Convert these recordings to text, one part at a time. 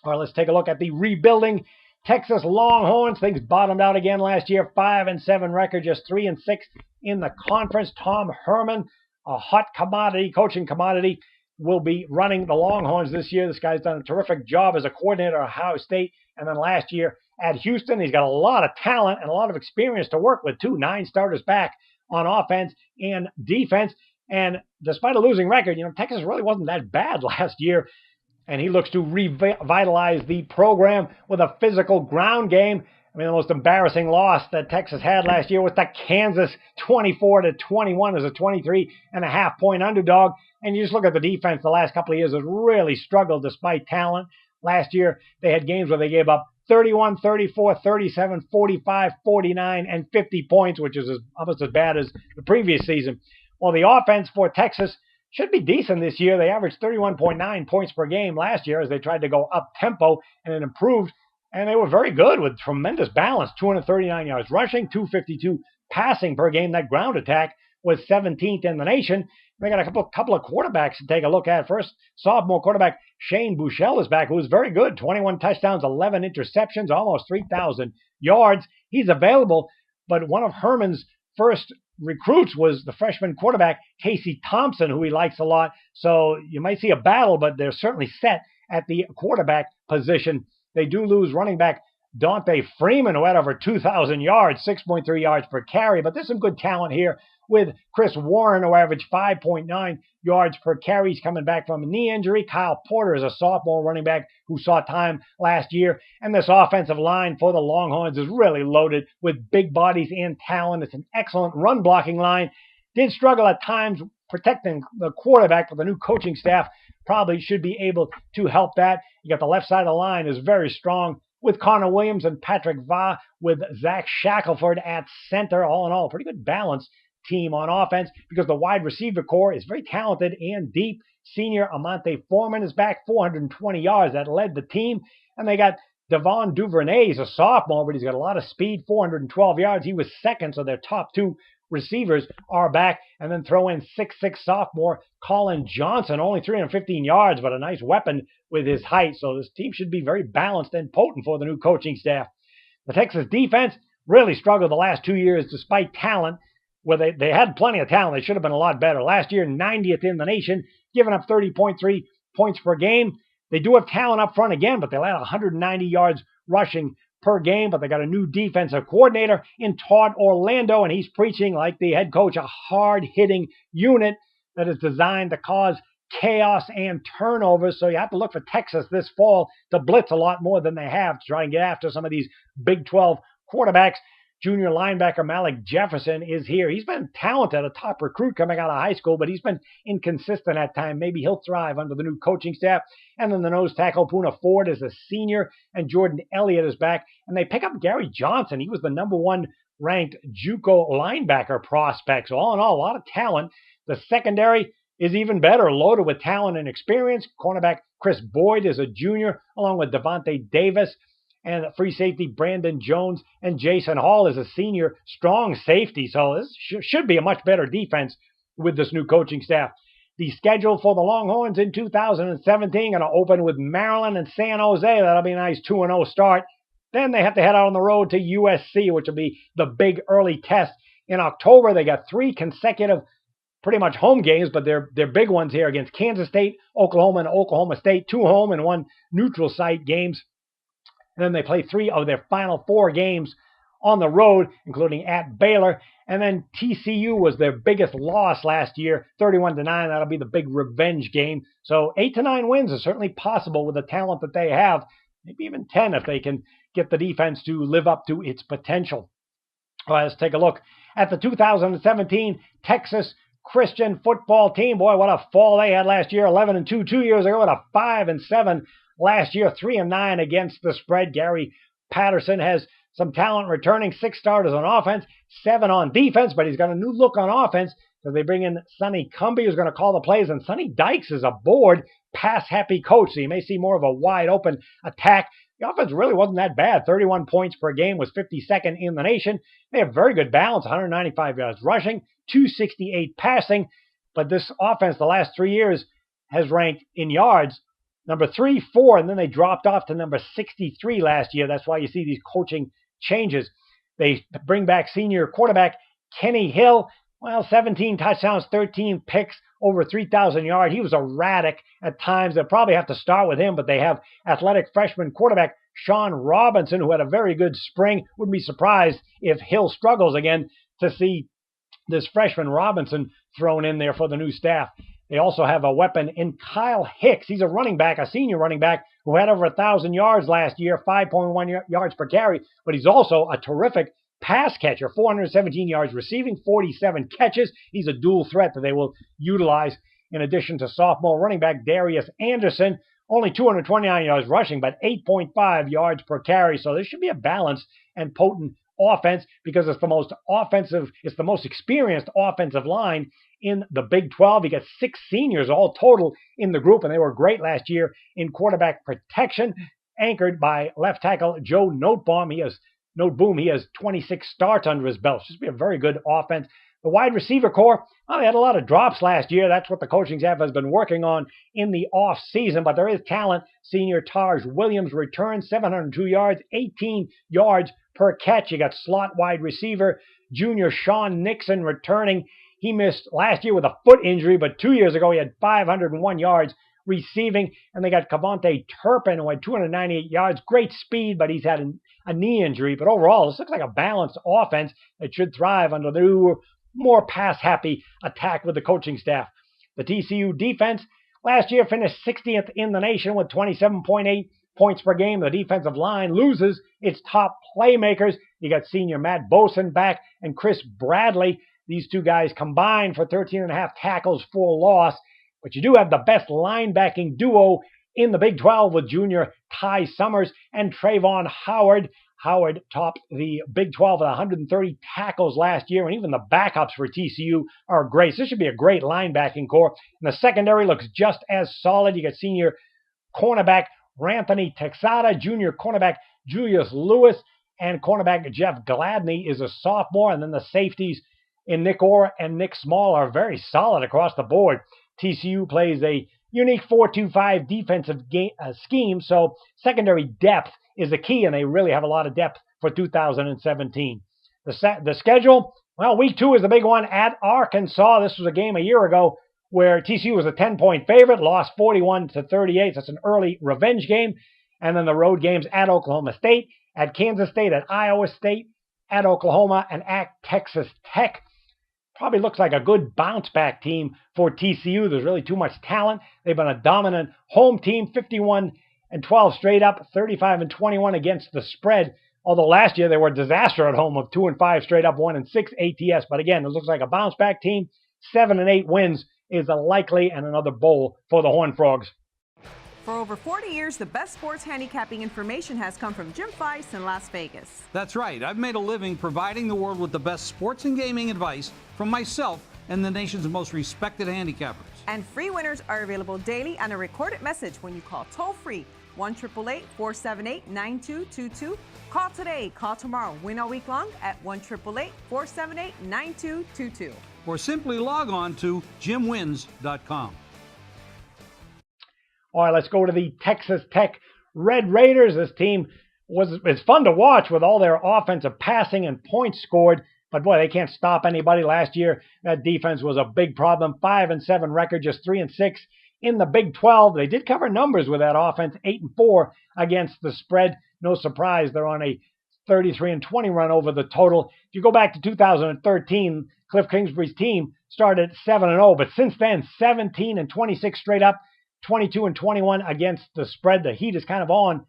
All right, let's take a look at the rebuilding Texas Longhorns. Things bottomed out again last year. 5-7 record, just 3-6 in the conference. Tom Herman, a hot commodity, coaching commodity, will be running the Longhorns this year. This guy's done a terrific job as a coordinator at Ohio State, and then last year at Houston. He's got a lot of talent and a lot of experience to work with, too. 9 starters back on offense and defense. And despite a losing record, Texas really wasn't that bad last year. And he looks to revitalize the program with a physical ground game. I mean, the most embarrassing loss that Texas had last year was to Kansas, 24-21 as a 23.5-point underdog. And you just look at the defense the last couple of years has really struggled despite talent. Last year, they had games where they gave up 31, 34, 37, 45, 49, and 50 points, which is almost as bad as the previous season. Well, the offense for Texas should be decent this year. They averaged 31.9 points per game last year as they tried to go up tempo, and it improved. And they were very good with tremendous balance. 239 yards rushing, 252 passing per game. That ground attack was 17th in the nation. They got a couple of quarterbacks to take a look at. First, sophomore quarterback Shane Buechele is back, who was very good. 21 touchdowns, 11 interceptions, almost 3,000 yards. He's available, but one of Herman's first recruits was the freshman quarterback Casey Thompson, who he likes a lot. So you might see a battle, but they're certainly set at the quarterback position. They do lose running back Dante Freeman, who had over 2,000 yards, 6.3 yards per carry. But there's some good talent here with Chris Warren, who averaged 5.9 yards per carry. He's coming back from a knee injury. Kyle Porter is a sophomore running back who saw time last year. And this offensive line for the Longhorns is really loaded with big bodies and talent. It's an excellent run-blocking line. Did struggle at times protecting the quarterback, but the new coaching staff probably should be able to help that. You got the left side of the line is very strong with Connor Williams and Patrick Va, with Zach Shackelford at center. All in all, pretty good balance team on offense because the wide receiver core is very talented and deep. Senior Amonte Foreman is back, 420 yards. That led the team. And they got Devon Duvernay. He's a sophomore, but he's got a lot of speed, 412 yards. He was second, so their top 2 receivers are back. And then throw in 6'6" sophomore Colin Johnson, only 315 yards, but a nice weapon with his height. So this team should be very balanced and potent for the new coaching staff. The Texas defense really struggled the last 2 years despite talent. Where they had plenty of talent. They should have been a lot better. Last year, 90th in the nation, giving up 30.3 points per game. They do have talent up front again, but they let 190 yards rushing per game. But they got a new defensive coordinator in Todd Orlando, and he's preaching, like the head coach, a hard-hitting unit that is designed to cause chaos and turnovers. So you have to look for Texas this fall to blitz a lot more than they have to try and get after some of these Big 12 quarterbacks. Junior linebacker Malik Jefferson is here. He's been talented, a top recruit coming out of high school, but he's been inconsistent at times. Maybe he'll thrive under the new coaching staff. And then the nose tackle, Poona Ford, is a senior, and Jordan Elliott is back. And they pick up Gary Johnson. He was the #1 ranked JUCO linebacker prospect. So all in all, a lot of talent. The secondary is even better, loaded with talent and experience. Cornerback Chris Boyd is a junior, along with Devontae Davis. And free safety Brandon Jones, and Jason Hall is a senior strong safety. So this should be a much better defense with this new coaching staff. The schedule for the Longhorns in 2017 going to open with Maryland and San Jose. That'll be a nice 2-0 start. Then they have to head out on the road to USC, which will be the big early test in October. They got 3 consecutive pretty much home games, but they're big ones here against Kansas State, Oklahoma, and Oklahoma State. 2 home and 1 neutral site games. And then they play 3 of their final 4 games on the road, including at Baylor. And then TCU was their biggest loss last year, 31-9. That'll be the big revenge game. So 8 to 9 wins is certainly possible with the talent that they have. Maybe even 10 if they can get the defense to live up to its potential. All right, let's take a look at the 2017 Texas Christian football team. Boy, what a fall they had last year. 11-2 2 years ago, and a 5-7 last year, 3-9 against the spread. Gary Patterson has some talent returning, 6 starters on offense, 7 on defense, but he's got a new look on offense because they bring in Sonny Cumbie, who's going to call the plays, and Sonny Dykes is a bored, pass-happy coach, so you may see more of a wide-open attack. The offense really wasn't that bad. 31 points per game, was 52nd in the nation. They have very good balance, 195 yards rushing, 268 passing. But this offense, the last 3 years, has ranked in yards number 3, 4, and then they dropped off to number 63 last year. That's why you see these coaching changes. They bring back senior quarterback Kenny Hill. Well, 17 touchdowns, 13 picks, over 3,000 yards. He was erratic at times. They'll probably have to start with him, but they have athletic freshman quarterback Sean Robinson, who had a very good spring. Wouldn't be surprised if Hill struggles again to see this freshman Robinson thrown in there for the new staff. They also have a weapon in Kyle Hicks. He's a running back, a senior running back, who had over 1,000 yards last year, 5.1 yards per carry, but he's also a terrific pass catcher, 417 yards receiving, 47 catches. He's a dual threat that they will utilize in addition to sophomore running back Darius Anderson. Only 229 yards rushing, but 8.5 yards per carry. So there should be a balanced and potent offense because it's the most experienced offensive line in the Big 12. You got 6 seniors all total in the group, and they were great last year in quarterback protection, anchored by left tackle Joe Noteboom. He has 26 starts under his belt. It's just be a very good offense. The wide receiver core, well, they had a lot of drops last year. That's what the coaching staff has been working on in the off season, but there is talent. Senior Taj Williams returns 702 yards, 18 yards per catch. You got slot wide receiver junior Sean Nixon returning. He missed last year with a foot injury, but 2 years ago he had 501 yards receiving. And they got Cavante Turpin, who had 298 yards. Great speed, but he's had a knee injury. But overall, this looks like a balanced offense that should thrive under the new, more pass-happy attack with the coaching staff. The TCU defense last year finished 60th in the nation with 27.8 points per game. The defensive line loses its top playmakers. You got senior Matt Boson back and Chris Bradley. These two guys combined for 13.5 tackles for loss. But you do have the best linebacking duo in the Big 12 with junior Ty Summers and Trayvon Howard. Howard topped the Big 12 with 130 tackles last year, and even the backups for TCU are great. So this should be a great linebacking core. And the secondary looks just as solid. You got senior cornerback Ranthony Texada, junior cornerback Julius Lewis, and cornerback Jeff Gladney is a sophomore. And then the safeties in Nick Orr and Nick Small are very solid across the board. TCU plays a unique 4-2-5 defensive scheme, so secondary depth is the key, and they really have a lot of depth for 2017. The schedule, well, week 2 is the big one at Arkansas. This was a game a year ago where TCU was a 10-point favorite, lost 41-38. That's an early revenge game. And then the road games at Oklahoma State, at Kansas State, at Iowa State, at Oklahoma, and at Texas Tech. Probably looks like a good bounce-back team for TCU. There's really too much talent. They've been a dominant home team, 51-12 straight up, 35-21 against the spread. Although last year they were a disaster at home of 2-5 straight up, 1-6 ATS. But again, it looks like a bounce-back team. 7-8 wins is a likely, and another bowl for the Horned Frogs. For over 40 years, the best sports handicapping information has come from Jim Feist in Las Vegas. That's right. I've made a living providing the world with the best sports and gaming advice from myself and the nation's most respected handicappers. And free winners are available daily and a recorded message when you call toll-free 1-888-478-9222. Call today, call tomorrow, win all week long at 1-888-478-9222. Or simply log on to jimwins.com. All right, let's go to the Texas Tech Red Raiders. This team it's fun to watch with all their offensive passing and points scored. But boy, they can't stop anybody. Last year, that defense was a big problem. 5-7 record, just 3-6 in the Big 12. They did cover numbers with that offense, 8-4 against the spread. No surprise, they're on a 33-20 run over the total. If you go back to 2013, Cliff Kingsbury's team started 7-0, but since then, 17-26 straight up. 22-21 against the spread. The heat is kind of on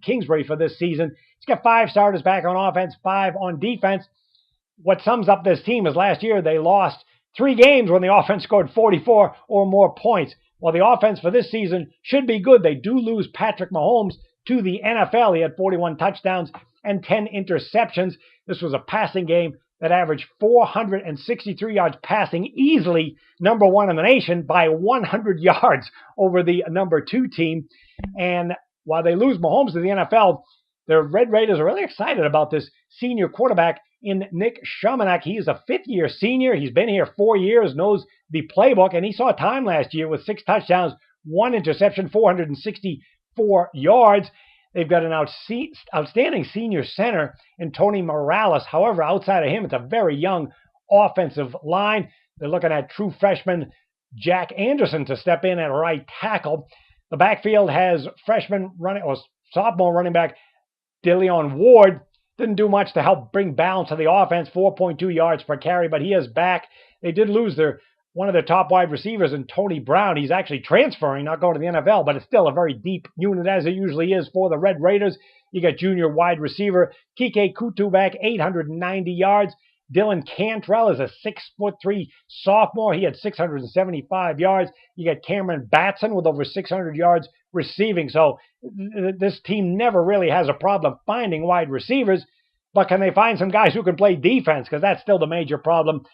Kingsbury for this season. He's got 5 starters back on offense, 5 on defense. What sums up this team is last year they lost 3 games when the offense scored 44 or more points. While the offense for this season should be good, they do lose Patrick Mahomes to the NFL. He had 41 touchdowns and 10 interceptions. This was a passing game that averaged 463 yards passing, easily number 1 in the nation by 100 yards over the number 2 team. And while they lose Mahomes to the NFL, the Red Raiders are really excited about this senior quarterback in Nick Shumanek. He is a fifth-year senior. He's been here 4 years, knows the playbook, and he saw time last year with 6 touchdowns, 1 interception, 464 yards. They've got an outstanding senior center in Tony Morales. However, outside of him, it's a very young offensive line. They're looking at true freshman Jack Anderson to step in at right tackle. The backfield has sophomore running back DeLeon Ward. Didn't do much to help bring balance to the offense, 4.2 yards per carry, but he is back. They did lose one of their top wide receivers in Tony Brown. He's actually transferring, not going to the NFL, but it's still a very deep unit, as it usually is for the Red Raiders. You got junior wide receiver Kike Kutu back, 890 yards. Dylan Cantrell is a 6'3" sophomore. He had 675 yards. You got Cameron Batson with over 600 yards receiving. So this team never really has a problem finding wide receivers, but can they find some guys who can play defense? Because that's still the major problem.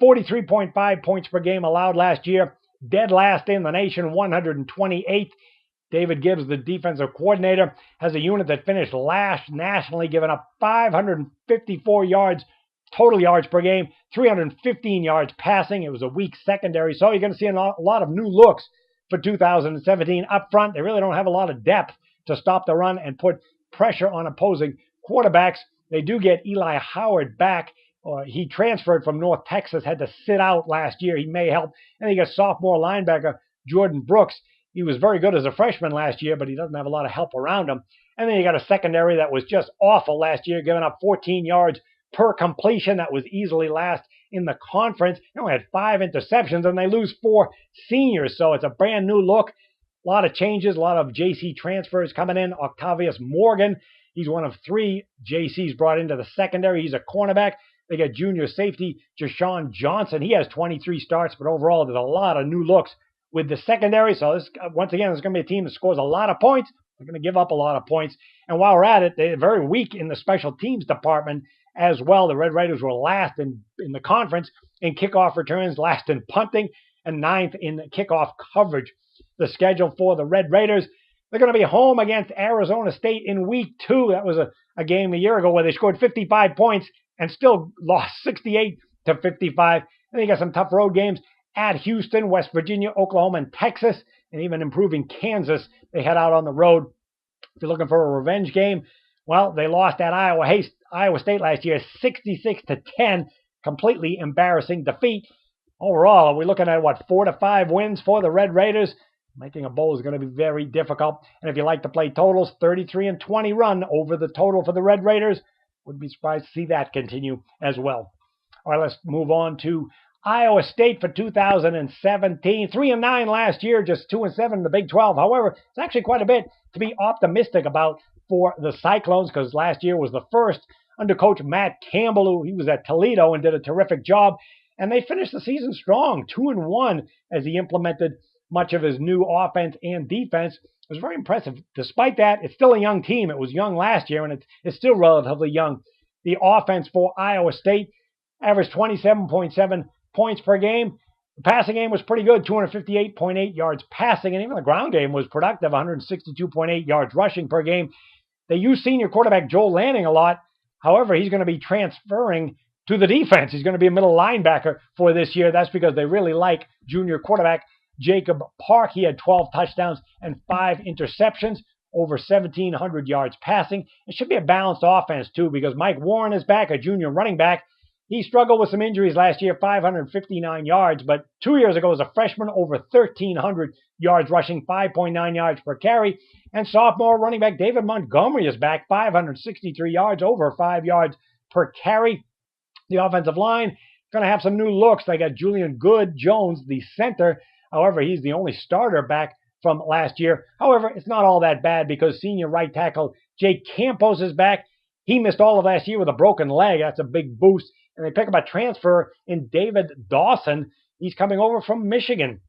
43.5 points per game allowed last year. Dead last in the nation, 128th. David Gibbs, the defensive coordinator, has a unit that finished last nationally, giving up 554 yards, total yards per game, 315 yards passing. It was a weak secondary, so you're going to see a lot of new looks for 2017. Up front, they really don't have a lot of depth to stop the run and put pressure on opposing quarterbacks. They do get Eli Howard back. He transferred from North Texas, had to sit out last year. He may help. And you got sophomore linebacker Jordan Brooks. He was very good as a freshman last year, but he doesn't have a lot of help around him. And then you got a secondary that was just awful last year, giving up 14 yards per completion. That was easily last in the conference. They only had 5 interceptions, and they lose 4 seniors. So it's a brand new look. A lot of changes, a lot of JC transfers coming in. Octavius Morgan, he's one of 3 JCs brought into the secondary. He's a cornerback. They got junior safety Jashawn Johnson. He has 23 starts, but overall there's a lot of new looks with the secondary. So this, once again, there's going to be a team that scores a lot of points. They're going to give up a lot of points. And while we're at it, they're very weak in the special teams department as well. The Red Raiders were last in the conference in kickoff returns, last in punting, and 9th in kickoff coverage. The schedule for the Red Raiders, they're going to be home against Arizona State in week 2. That was a game a year ago where they scored 55 points and still lost 68-55. And they got some tough road games at Houston, West Virginia, Oklahoma, and Texas, and even improving Kansas. They head out on the road. If you're looking for a revenge game, well, they lost at Iowa State last year, 66-10, completely embarrassing defeat. Overall, we're looking at, 4 to 5 wins for the Red Raiders. Making a bowl is going to be very difficult. And if you like to play totals, 33-20 run over the total for the Red Raiders. Wouldn't be surprised to see that continue as well. All right, let's move on to Iowa State for 2017. 3-9 last year, just 2-7 in the Big 12. However, it's actually quite a bit to be optimistic about for the Cyclones, because last year was the first under Coach Matt Campbell, he was at Toledo and did a terrific job. And they finished the season strong, 2-1, as he implemented much of his new offense and defense. It was very impressive. Despite that, it's still a young team. It was young last year, and it's still relatively young. The offense for Iowa State averaged 27.7 points per game. The passing game was pretty good, 258.8 yards passing, and even the ground game was productive, 162.8 yards rushing per game. They used senior quarterback Joel Lanning a lot. However, he's going to be transferring to the defense. He's going to be a middle linebacker for this year. That's because they really like junior quarterback Jacob Park. He had 12 touchdowns and 5 interceptions, over 1,700 yards passing. It should be a balanced offense, too, because Mike Warren is back, a junior running back. He struggled with some injuries last year, 559 yards, but 2 years ago as a freshman, over 1,300 yards rushing, 5.9 yards per carry. And sophomore running back David Montgomery is back, 563 yards, over 5 yards per carry. The offensive line going to have some new looks. They got Julian Good-Jones, the center. However, he's the only starter back from last year. However, it's not all that bad because senior right tackle Jake Campos is back. He missed all of last year with a broken leg. That's a big boost. And they pick up a transfer in David Dawson. He's coming over from Michigan.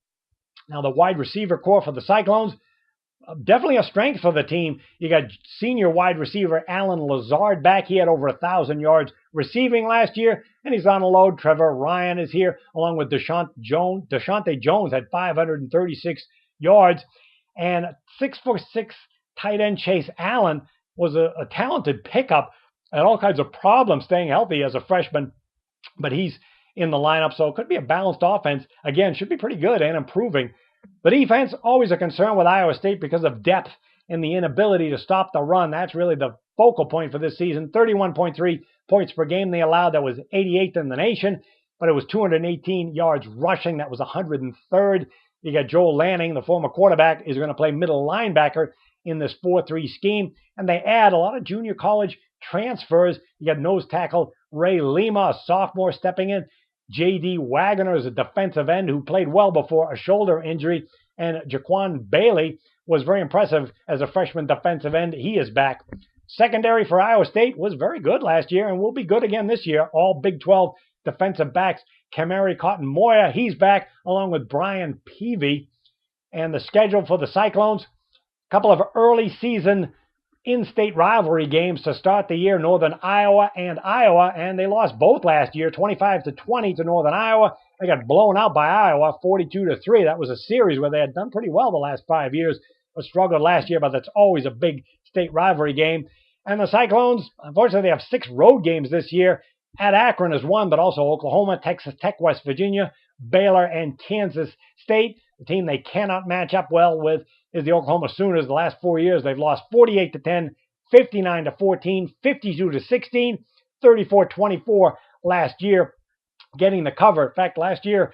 Now, the wide receiver core for the Cyclones, definitely a strength for the team. You got senior wide receiver Alan Lazard back. He had over 1,000 yards receiving last year, and he's on a load. Trevor Ryan is here, along with Deshaunte Jones had 536 yards. And 6'6" tight end Chase Allen was a talented pickup had all kinds of problems staying healthy as a freshman, but he's in the lineup, so it could be a balanced offense. Again, should be pretty good and improving. The defense, always a concern with Iowa State because of depth and the inability to stop the run. That's really the focal point for this season. 31.3 points per game they allowed. That was 88th in the nation, but it was 218 yards rushing. That was 103rd. You got Joel Lanning, the former quarterback, is going to play middle linebacker in this 4-3 scheme. And they add a lot of junior college transfers. You got nose tackle Ray Lima, a sophomore, stepping in. J.D. Wagner is a defensive end who played well before a shoulder injury. And Jaquan Bailey was very impressive as a freshman defensive end. He is back. Secondary for Iowa State was very good last year and will be good again this year. All Big 12 defensive backs. Kamari Cotton-Moya, he's back, along with Brian Peavy. And the schedule for the Cyclones, a couple of early season in-state rivalry games to start the year, Northern Iowa, and they lost both last year, 25-20 to Northern Iowa. They got blown out by Iowa, 42-3. That was a series where they had done pretty well the last 5 years, but struggled last year, but that's always a big state rivalry game. And the Cyclones, unfortunately, they have 6 road games this year. At Akron is one, but also Oklahoma, Texas Tech, West Virginia, Baylor, and Kansas State. The team they cannot match up well with is the Oklahoma Sooners. The last 4 years, they've lost 48-10, 59-14, 52-16, 34-24 last year, getting the cover. In fact, last year,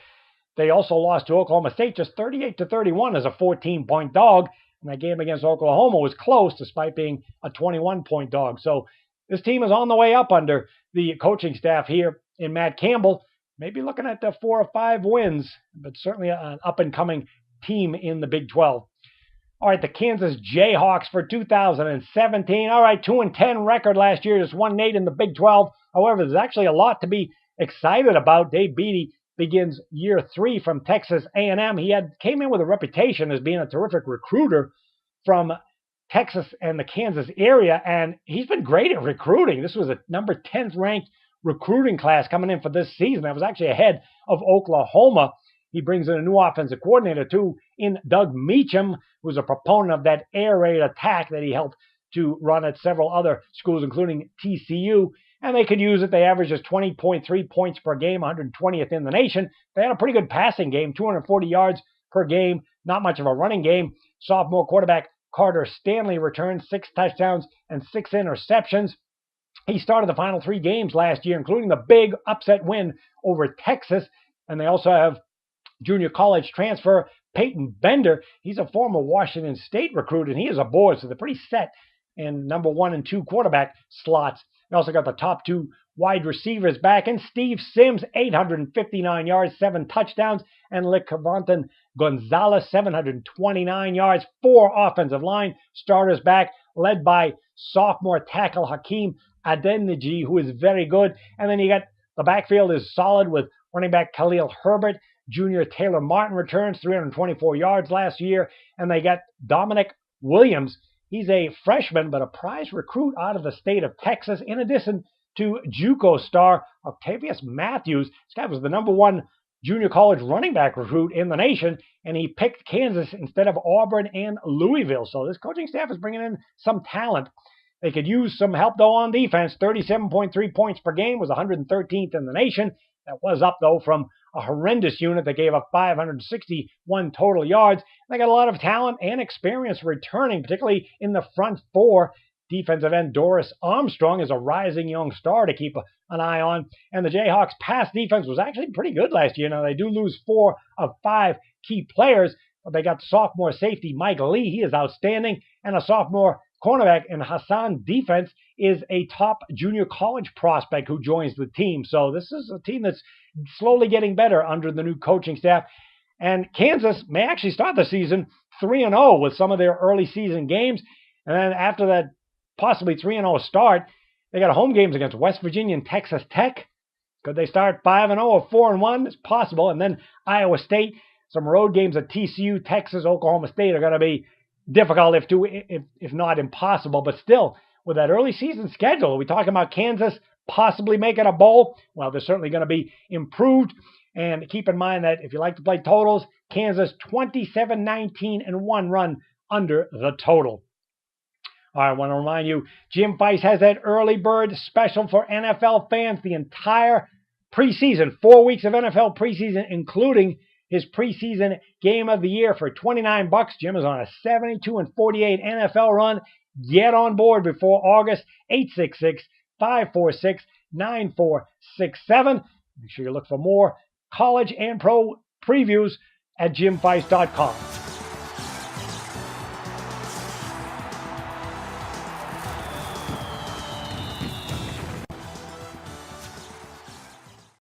they also lost to Oklahoma State just 38-31 as a 14-point dog. And that game against Oklahoma was close despite being a 21-point dog. So this team is on the way up under the coaching staff here in Matt Campbell. Maybe looking at 4 or 5 wins, but certainly an up-and-coming team in the Big 12. All right, the Kansas Jayhawks for 2017. All right, 2-10 record last year, just 1-8 in the Big 12. However, there's actually a lot to be excited about. Dave Beatty begins year 3 from Texas A&M. He came in with a reputation as being a terrific recruiter from Texas and the Kansas area, and he's been great at recruiting. This was a number 10th ranked recruiting class coming in for this season. That was actually ahead of Oklahoma. He brings in a new offensive coordinator, too, in Doug Meacham, who's a proponent of that air raid attack that he helped to run at several other schools, including TCU. And they could use it. They averaged just 20.3 points per game, 120th in the nation. They had a pretty good passing game, 240 yards per game, not much of a running game. Sophomore quarterback Carter Stanley returned 6 touchdowns and 6 interceptions. He started the final 3 games last year, including the big upset win over Texas. And they also have junior college transfer Peyton Bender. He's a former Washington State recruit, and he is aboard, so they're pretty set in number 1 and 2 quarterback slots. They also got the top 2 wide receivers back, and Steve Sims, 859 yards, 7 touchdowns, and LeCavanton Gonzalez, 729 yards, 4 offensive line starters back, led by sophomore tackle Hakeem Adeniji, who is very good. And then you got the backfield is solid with running back Khalil Herbert. Junior Taylor Martin returns 324 yards last year. And they got Dominic Williams. He's a freshman, but a prize recruit out of the state of Texas, in addition to JUCO star Octavius Matthews. This guy was the number 1 junior college running back recruit in the nation, and he picked Kansas instead of Auburn and Louisville. So this coaching staff is bringing in some talent. They could use some help, though, on defense. 37.3 points per game, was 113th in the nation. That was up, though, from a horrendous unit that gave up 561 total yards. They got a lot of talent and experience returning, particularly in the front 4. Defensive end Doris Armstrong is a rising young star to keep an eye on. And the Jayhawks' pass defense was actually pretty good last year. Now, they do lose 4 of 5 key players, but they got sophomore safety Mike Lee. He is outstanding. And a sophomore cornerback in Hassan Defense is a top junior college prospect who joins the team. So this is a team that's slowly getting better under the new coaching staff. And Kansas may actually start the season 3-0 with some of their early season games. And then after that possibly 3-0 start, they got home games against West Virginia and Texas Tech. Could they start 5-0 or 4-1? It's possible. And then Iowa State, some road games at TCU, Texas, Oklahoma State are going to be difficult, if not impossible. But still, with that early season schedule, are we talking about Kansas possibly making a bowl? Well, they're certainly going to be improved. And keep in mind that if you like to play totals, Kansas 27-19-1 run under the total. I want to remind you, Jim Feist has that early bird special for NFL fans the entire preseason, 4 weeks of NFL preseason, including his preseason game of the year for $29. Jim is on a 72-48 NFL run. Get on board before August. 866-546-9467. Make sure you look for more college and pro previews at jimfeist.com.